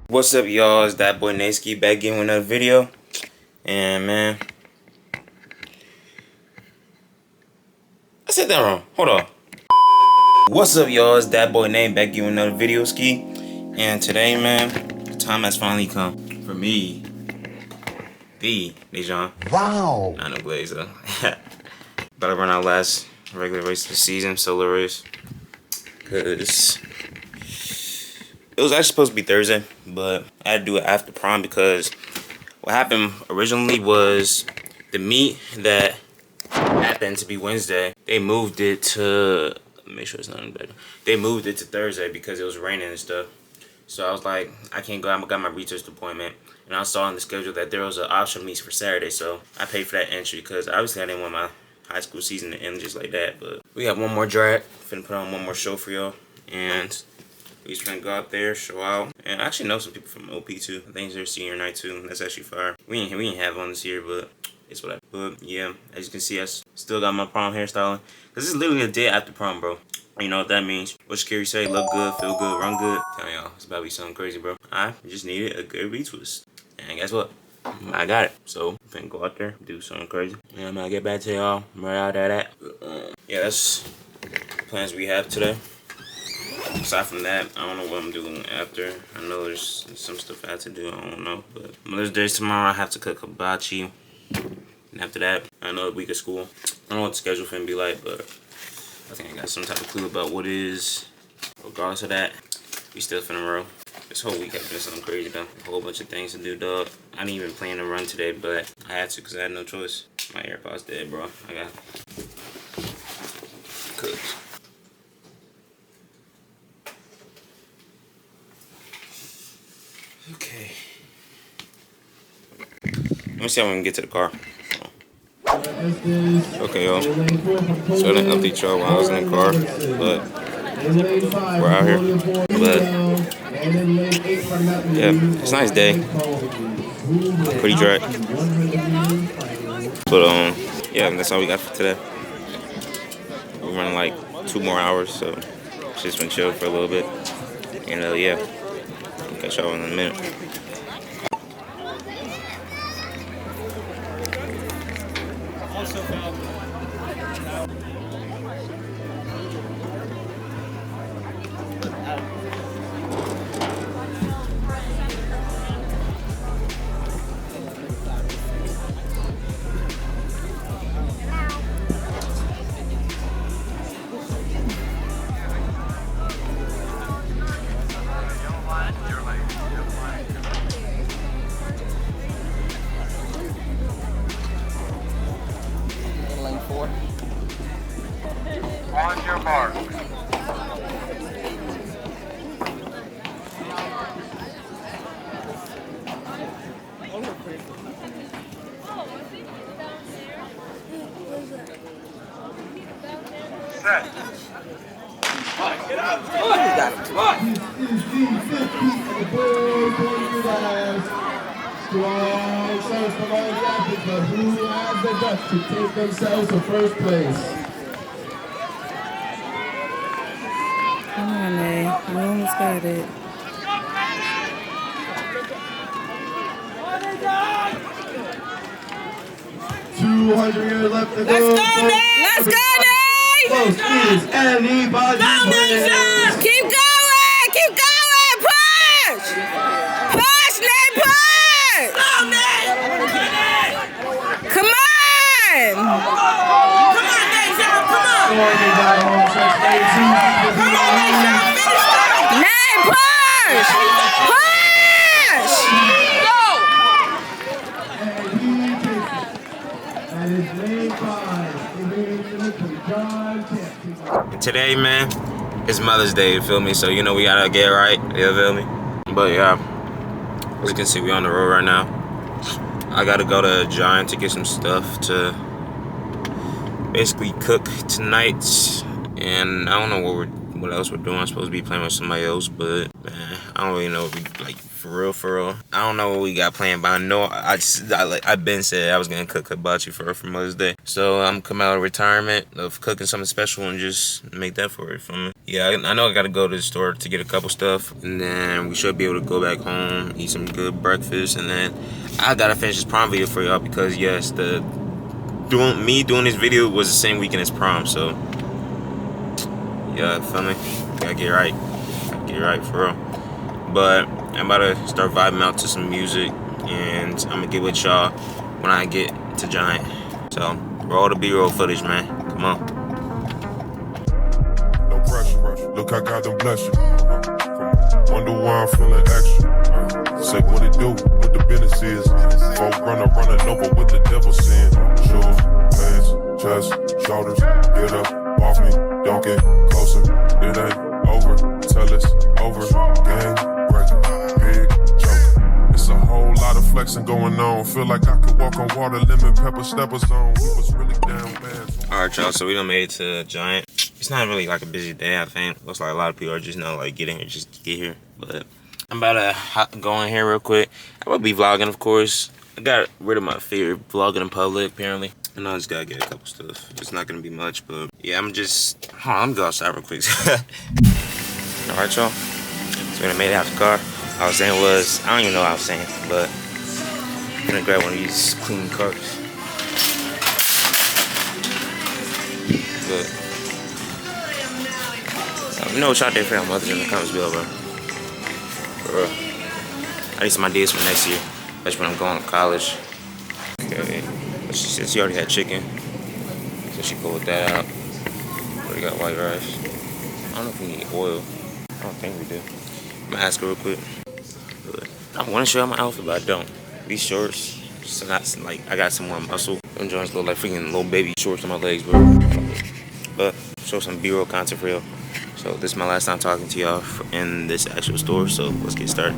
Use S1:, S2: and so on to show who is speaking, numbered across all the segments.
S1: What's up, y'all? It's that boy Naski back again with another video. And man, I said that wrong. Hold on. What's up, y'all? It's that boy Nate back again with another video ski. And today, man, the time has finally come for me, the Dejan. Wow. Not no glaze though. About to run our last regular race of the season, solo race. Cause it was actually supposed to be Thursday, but I had to do it after prom because what happened originally was the meet that happened to be Wednesday, they moved it to, make sure it's not in bed. They moved it to Thursday because it was raining and stuff. So I was like, I can't go, I got my research appointment. And I saw on the schedule that there was an optional meet for Saturday, so I paid for that entry because obviously I didn't want my high school season to end just like that. But we got one more drag, finna put on one more show for y'all. And we just gonna go out there, show out, and I actually know some people from OP too. I think it's their senior night too. That's actually fire. We ain't have one this year, but it's whatever. But yeah, as you can see, I still got my prom hairstyling. Cause this is literally a day after prom, bro. You know what that means? What Shakiri say? Look good, feel good, run good. Tell y'all, it's about to be something crazy, bro. I just needed a good retwist, and guess what? I got it. So I'm finna go out there, do something crazy, and I'm gonna get back to y'all right out of that. Yeah, that's the plans we have today. Aside from that, I don't know what I'm doing after. I know there's some stuff I have to do, I don't know. But Mother's Day tomorrow, I have to cook hibachi. And after that, I know a week of school. I don't know what the schedule finna be like, but I think I got some type of clue about what it is. Regardless of that, we still finna roll. This whole week has been something crazy though. A whole bunch of things to do, dog. I didn't even plan to run today, but I had to because I had no choice. My AirPods dead, bro. I got cooked. Okay. Let me see how we can get to the car. Okay, y'all. So I didn't update y'all while I was in the car, but we're out here. But yeah, it's a nice day. Pretty dry. But yeah, that's all we got for today. We're running like 2 more hours, so just been chill for a little bit. And yeah, I'll catch y'all in a minute.
S2: On your mark. Set. Get up!
S3: Strong service from all the athletes, but who has the guts to take themselves to first place?
S4: Come on, Nate. You almost got it.
S3: $200 left to go.
S4: Let's go, Nate! Let's go, Nate!
S3: Close is anybody.
S4: Keep going! Keep going! Push! Push, Nate! Push! Go, Nate! Come on! Come on, Nate! Come on! Come on, Nate! Nate, push! Push! Go!
S1: Today, man, it's Mother's Day, you feel me? So, you know, we gotta get right, you feel me? But yeah, as you can see, we on the road right now. I gotta go to Giant to get some stuff to basically cook tonight. And I don't know what else we're doing. I'm supposed to be playing with somebody else, but man, I don't really know if we like For real. I don't know what we got planned, but I know I've been said I was gonna cook hibachi for her for Mother's Day. So I'm coming out of retirement of cooking something special and just make that for her. For me. Yeah, I know I gotta go to the store to get a couple stuff, and then we should be able to go back home, eat some good breakfast, and then I gotta finish this prom video for y'all because yes, doing this video was the same weekend as prom. So yeah, feel me? Gotta get right. Get right for real. But I'm about to start vibing out to some music, and I'm gonna get with y'all when I get to Giant. So roll the B-roll footage, man. Come on.
S5: No pressure. Look, I got them blessings. Wonder why I'm feeling extra. Say what it do, what the business is. Folk running over with the devil sin. Shoes, pants, chest, shoulders. Get up off me, don't get closer. It ain't over, tell it's over. Gang breaking, big choker. It's a whole lot of flexing going on. Feel like I could walk on water, lemon pepper steppers on. We was really down bad.
S1: Alright, y'all, so we done made it to Giant. It's not really like a busy day, I think. Looks like a lot of people are just now like getting here just to get here. But I'm about to go in here real quick. I will be vlogging, of course. I got rid of my fear of vlogging in public, apparently. And I just gotta get a couple stuff. It's not gonna be much, but yeah, I'm gonna go outside real quick. Alright, y'all. So we done made it out the car. All I was saying was, I don't even know what I was saying, but I'm gonna grab one of these clean carts. Good. You know what y'all did for your mothers in the comments below, bro. For real. I need some ideas for next year, especially when I'm going to college. Okay. She already had chicken, so she pulled that out. Already got white rice. I don't know if we need oil. I don't think we do. I'm gonna ask her real quick. But I want to show you my outfit, but I don't. These shorts, so not like I got some more muscle. Them joints look like freaking little baby shorts on my legs, bro. But show some B-roll content for y'all. So this is my last time talking to y'all in this actual store. So let's get started.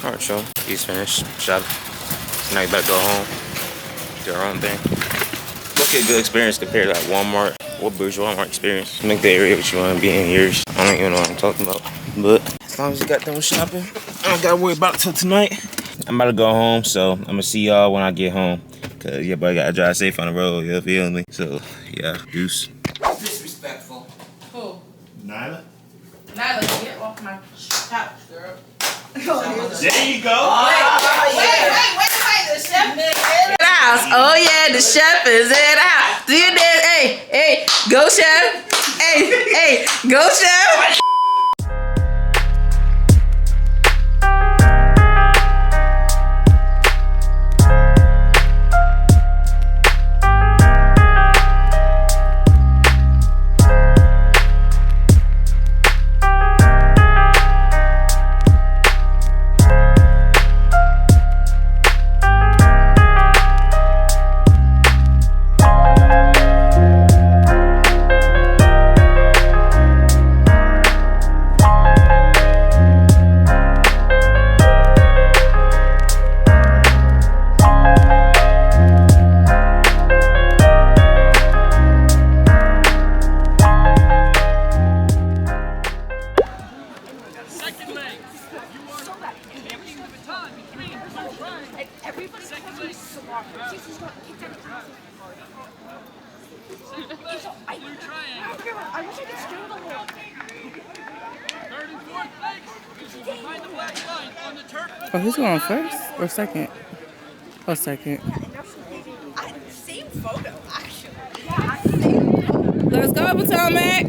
S1: Alright, y'all. He's finished. Shop. Now you better go home. Do your own thing. Look at a good experience compared to like Walmart. What bourgeois Walmart experience? Make the area what you want to be in yours. I don't even know what I'm talking about. But as long as you got done shopping, I don't gotta worry about it till tonight. I'm about to go home, so I'm gonna see y'all when I get home. Cause your boy gotta drive safe on the road, you feel me? So yeah, deuce.
S6: Disrespectful. Who?
S7: Nyla?
S4: Nyla, get off my couch, girl.
S1: There you go.
S4: Wait. The chef is in the house. Oh, yeah, the chef is in the house. Do you dance? Hey, go, chef. Hey, go, chef. Oh, who's going first or second? Oh, second.
S6: Same photo, actually.
S4: Let's go, Potomac.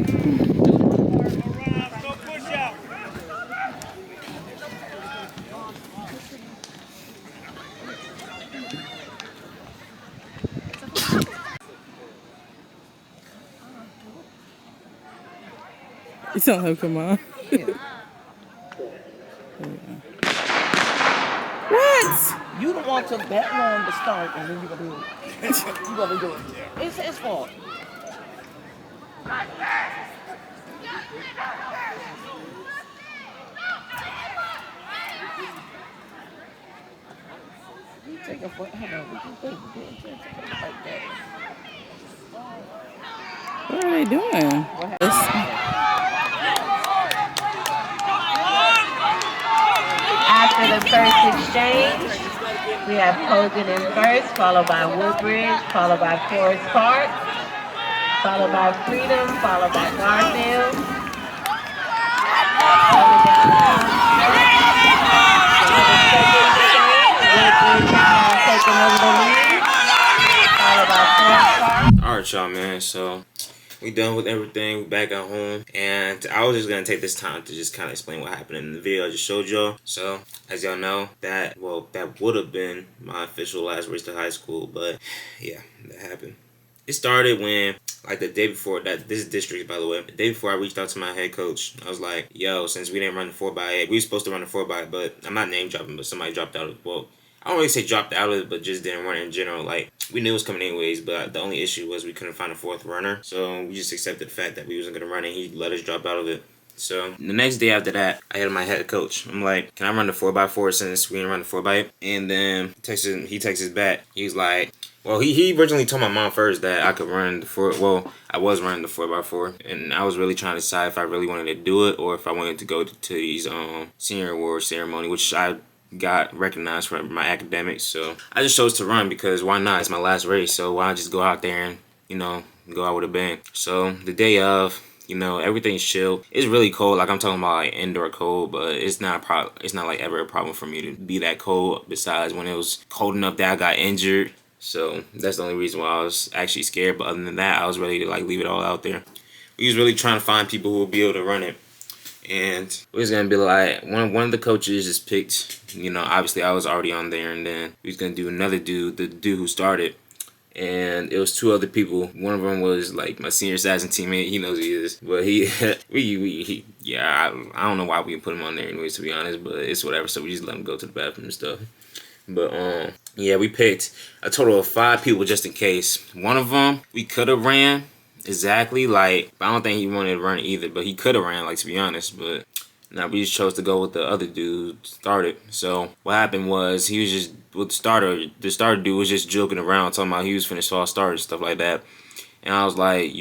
S4: You tell him, come on. What?
S6: You the one took that long to start, and then you gonna do it. You gonna do it. It's his fault. You take a foot. Hold on. We can take it like that.
S4: What are they doing?
S7: After the first exchange, we have Hogan in first, followed by Woodbridge, followed by Forest Park, followed by Freedom, followed by Garfield. Coming down for the second exchange, Woodbridge taking over the lead, followed by Forest Park.
S1: Alright, y'all, man. So we done with everything. We back at home, and I was just gonna take this time to just kind of explain what happened in the video I just showed y'all. So as y'all know, that would have been my official last race to high school, but yeah, that happened. It started when, like, the day before that. This is district, by the way. The day before I reached out to my head coach, I was like, "Yo, since we didn't run the 4x8, we were supposed to run the 4x8, but I'm not name dropping, but somebody dropped out of well." I don't really say dropped out of it, but just didn't run it in general. Like, we knew it was coming anyways, but the only issue was we couldn't find a fourth runner. So we just accepted the fact that we wasn't going to run it. He let us drop out of it. So the next day after that, I had my head coach. I'm like, "Can I run the 4x4 since we didn't run the 4x8? And then he texts us back. He's like, well, he originally told my mom first that I could run the 4. Well, I was running the 4x4, and I was really trying to decide if I really wanted to do it or if I wanted to go to these senior award ceremony, which I got recognized for my academics. So I just chose to run because why not? It's my last race, so why not just go out there and, you know, go out with a bang. So the day of, you know, everything's chill. It's really cold. Like, I'm talking about like indoor cold, but it's not like ever a problem for me to be that cold. Besides when it was cold enough that I got injured. So that's the only reason why I was actually scared. But other than that, I was ready to like leave it all out there. We was really trying to find people who would be able to run it. And it was gonna be like one of the coaches just picked, you know, obviously I was already on there, and then we was gonna do another dude, the dude who started, and it was 2 other people. One of them was like my senior assassin teammate. He knows who he is, but I don't know why we put him on there anyways, to be honest, but it's whatever. So we just let him go to the bathroom and stuff. But yeah, we picked a total of 5 people just in case. One of them we could have ran. Exactly, like, I don't think he wanted to run either, but he could have ran, like, to be honest, but now we just chose to go with the other dude who started. So what happened was he was just with the starter dude was just joking around, talking about he was finna false start and stuff like that. And I was like,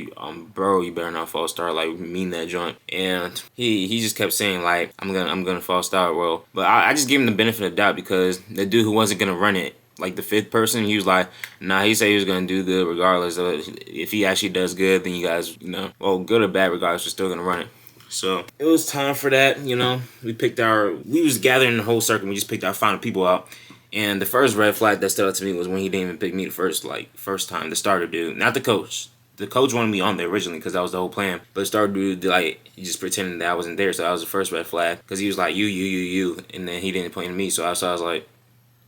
S1: bro, you better not false start, like, mean that joint. And he just kept saying, like, I'm gonna false start. Well, but I just gave him the benefit of the doubt because the dude who wasn't gonna run it, like the 5th person, he was like, nah, he said he was gonna do good regardless of if he actually does good, then you guys, you know, well, good or bad regardless, we're still gonna run it. So it was time for that, you know. We was gathering the whole circle. We just picked our final people out. And the first red flag that stood out to me was when he didn't even pick me the first time, the starter dude, not the coach. The coach wanted me on there originally because that was the whole plan. But the starter dude, like, he just pretended that I wasn't there. So that was the first red flag because he was like, you. And then he didn't point to me. So I was like,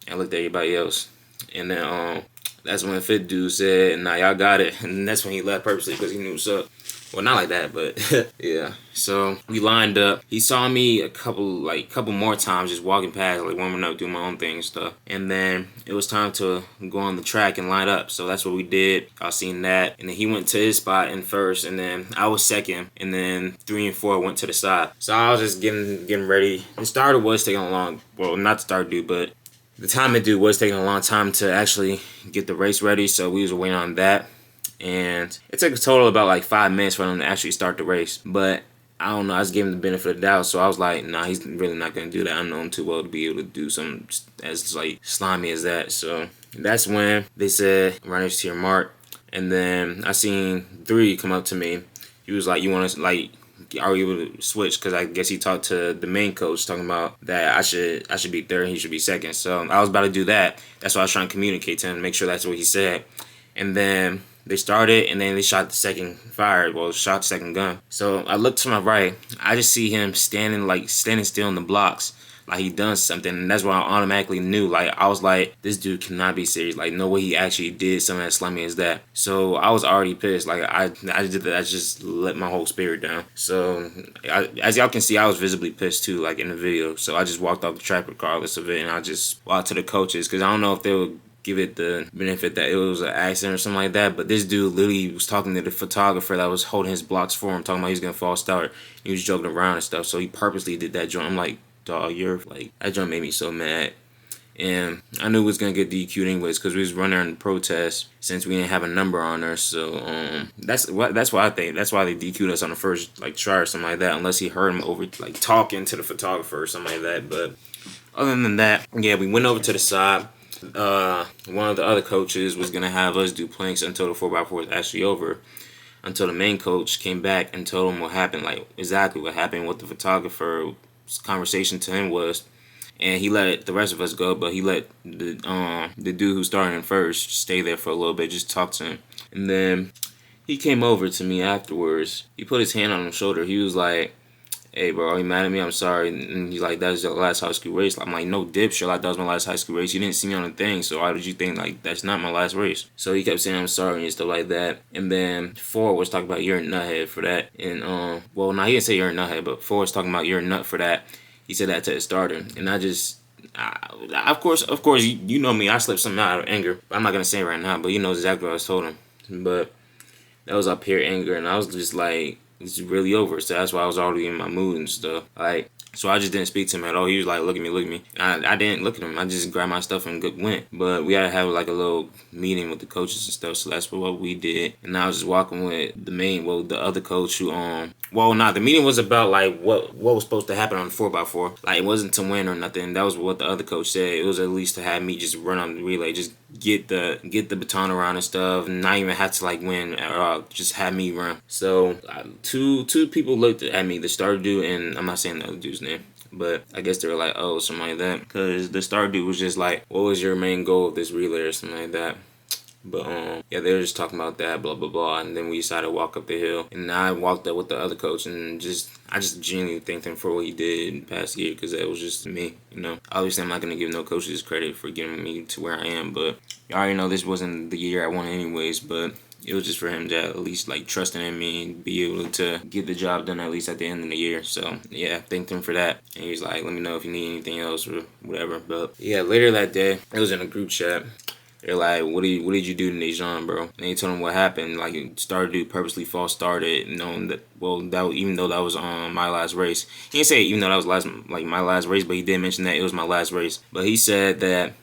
S1: I looked at everybody else. And then that's when the fifth dude said, nah, y'all got it. And that's when he left purposely because he knew what's up. Well, not like that, but yeah. So we lined up. He saw me a couple more times just walking past, like warming up, doing my own thing and stuff. And then it was time to go on the track and line up. So that's what we did. I seen that. And then he went to his spot in first, and then I was second. And then 3 and 4 went to the side. So I was just getting ready. The starter was taking a long, well, not the starter dude, but the timing dude was taking a long time to actually get the race ready. So we was waiting on that. And it took a total about like 5 minutes for him to actually start the race. But I don't know, I was giving him the benefit of the doubt. So I was like, nah, he's really not going to do that. I know him too well to be able to do something as like slimy as that. So that's when they said, runners to your mark. And then I seen 3 come up to me. He was like, you want to, like, are we able to switch? Because I guess he talked to the main coach talking about that I should be third and he should be second. So I was about to do that. That's why I was trying to communicate to him, make sure that's what he said. And then they started, and then they shot the second gun. So I looked to my right. I just see him standing still in the blocks, like he done something. And that's why I automatically knew. Like, I was like, this dude cannot be serious. Like, no way he actually did something as slimy as that. So I was already pissed. Like, I did that. I just let my whole spirit down. So as y'all can see, I was visibly pissed too, like in the video. So I just walked off the track regardless of it, and I just walked to the coaches because I don't know if they would give it the benefit that it was an accident or something like that, but this dude literally was talking to the photographer that was holding his blocks for him, talking about he's gonna false start. He was joking around and stuff, so he purposely did that joint. I'm like, dog, you're like, that joint made me so mad. And I knew it was gonna get DQ'd anyways because we was running in protest since we didn't have a number on her. So that's why I think that's why they DQ'd us on the first like try or something like that, unless he heard him over like talking to the photographer or something like that. But other than that, yeah, we went over to the side. One of the other coaches was gonna have us do planks until the 4x4 was actually over, until the main coach came back and told him what happened, like exactly what happened, what the photographer's conversation to him was. And he let the rest of us go, but he let the dude who started in first stay there for a little bit, just talk to him. And then he came over to me afterwards. He put his hand on my shoulder. He was like, hey, bro, are you mad at me? I'm sorry. And he's like, that was your last high school race. I'm like, no dipshit, like that was my last high school race. You didn't see me on the thing, so why did you think like that's not my last race? So he kept saying I'm sorry and stuff like that. And then 4 was talking about you're a nuthead for that. And well, no, he didn't say you're a nuthead, but 4 was talking about you're a nut for that. He said that to his starter, and of course, you know me, I slipped something out of anger. I'm not gonna say it right now, but you know exactly what I was told him. But that was up here anger, and I was just like, it's really over. So that's why I was already in my mood and stuff. Like, so I just didn't speak to him at all. He was like, look at me. And I didn't look at him. I just grabbed my stuff and went. But we had to have like a little meeting with the coaches and stuff. So that's what we did. And I was just walking with the other coach who, the meeting was about like what was supposed to happen on the 4x4. Like, it wasn't to win or nothing. That was what the other coach said. It was at least to have me just run on the relay, just get the baton around and stuff, and not even have to like win at all. Just have me run. So two people looked at me, the starter dude, and I'm not saying the other dude's name, but I guess they were like, oh, something like that, because the starter dude was just like, what was your main goal of this relay or something like that. But yeah, they were just talking about that, blah blah blah, and then we decided to walk up the hill, and I walked up with the other coach, and I just genuinely thanked him for what he did in the past year, because that was just me, you know. Obviously, I'm not gonna give no coaches credit for getting me to where I am, but you already know this wasn't the year I won anyways. But it was just for him to at least like trusting in me and be able to get the job done at least at the end of the year. So yeah, thanked him for that. And he was like, let me know if you need anything else or whatever. But yeah, later that day, it was in a group chat. They're like, what did you do to Dejan, bro? And they told him what happened. Like, starter dude purposely false started, knowing that, even though that was my last race. He didn't say even though that was my last race, but he did mention that it was my last race. But he said that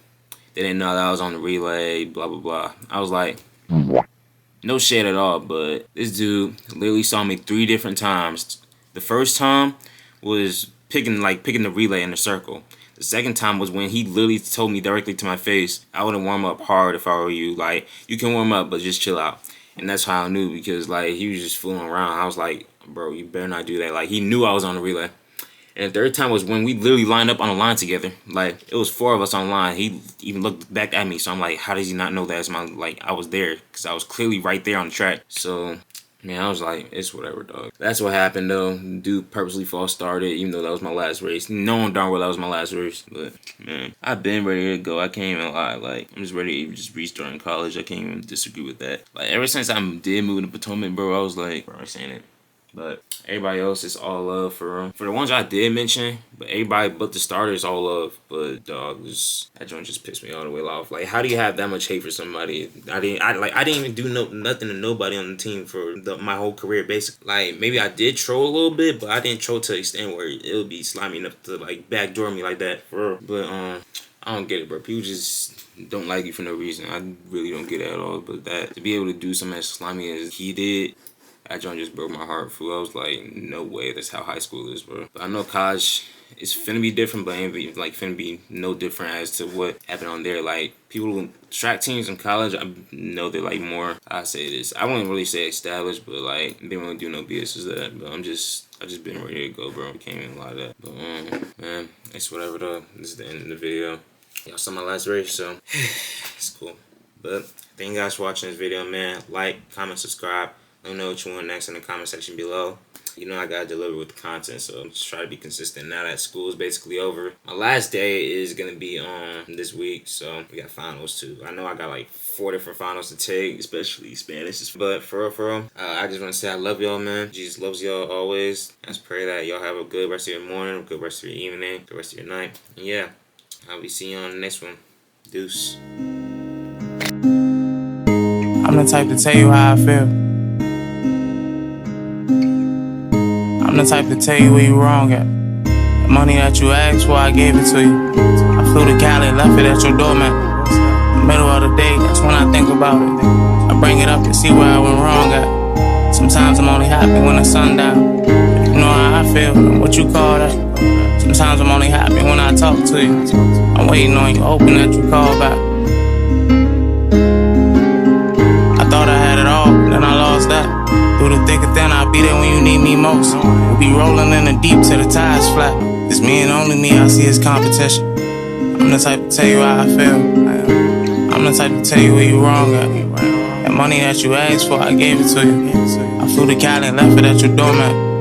S1: they didn't know that I was on the relay, blah blah blah. I was like, no shade at all, but this dude literally saw me 3 different times. The first time was picking the relay in the circle. The second time was when he literally told me directly to my face, I wouldn't warm up hard if I were you. Like, you can warm up, but just chill out. And that's how I knew, because like he was just fooling around. I was like, bro, you better not do that. Like he knew I was on the relay. And the third time was when we literally lined up on a line together. Like it was 4 of us on line. He even looked back at me. So I'm like, how does he not know that I was there? Because I was clearly right there on the track. So man, I was like, it's whatever, dog. That's what happened though. Dude purposely false started, even though that was my last race. Knowing darn well that was my last race. But man, I've been ready to go. I can't even lie. Like I'm just ready to just restart in college. I can't even disagree with that. Like ever since I did move to Potomac, bro, I was like, bro, I saying it. But everybody else is all love for them. For the ones I did mention, but everybody but the starters all love. But dog, that joint just pissed me all the way off. Like, how do you have that much hate for somebody? I didn't even do nothing to nobody on the team for my whole career, basically. Like maybe I did troll a little bit, but I didn't troll to the extent where it would be slimy enough to like backdoor me like that. For real. But I don't get it, bro. People just don't like you for no reason. I really don't get it at all. But that to be able to do something as slimy as he did, that joint just broke my heart, fool. I was like, no way, that's how high school is, bro. But I know college is finna be different, but ain't finna be no different as to what happened on there. Like, people, track teams in college, I know they're like more, I say this, I wouldn't really say established, but like, they don't really do no BS as that. But I just been ready to go, bro. I can't even lie to that. But man, it's whatever though. This is the end of the video. Y'all saw my last race, so it's cool. But thank you guys for watching this video, man. Like, comment, subscribe. Let me know what you want next in the comment section below. You know I gotta deliver with the content, so I'm just trying to be consistent now that school is basically over. My last day is gonna be on this week, so we got finals too. I know I got like 4 different finals to take, especially Spanish. But for real, I just want to say I love y'all, man. Jesus loves y'all always. I just pray that y'all have a good rest of your morning, a good rest of your evening, good rest of your night. And yeah, I'll be seeing you on the next one. Deuce.
S8: I'm the type to tell you how I feel. I'm the type to tell you where you wrong at. The money that you asked for, I gave it to you. I flew to Cali, left it at your doormat. Middle of the day, that's when I think about it. I bring it up to see where I went wrong at. Sometimes I'm only happy when the sun down. You know how I feel, and what you call that. Sometimes I'm only happy when I talk to you. I'm waiting on you, hoping that you call back. I thought I had it all, then I lost that. Through the thick and thin, I'll be there when you need me most. We'll be rolling in the deep till the tide's flat. It's me and only me I see as competition. I'm the type to tell you how I feel. I'm the type to tell you where you wrong at. That money that you asked for, I gave it to you. I flew to Cali and left it at your doormat.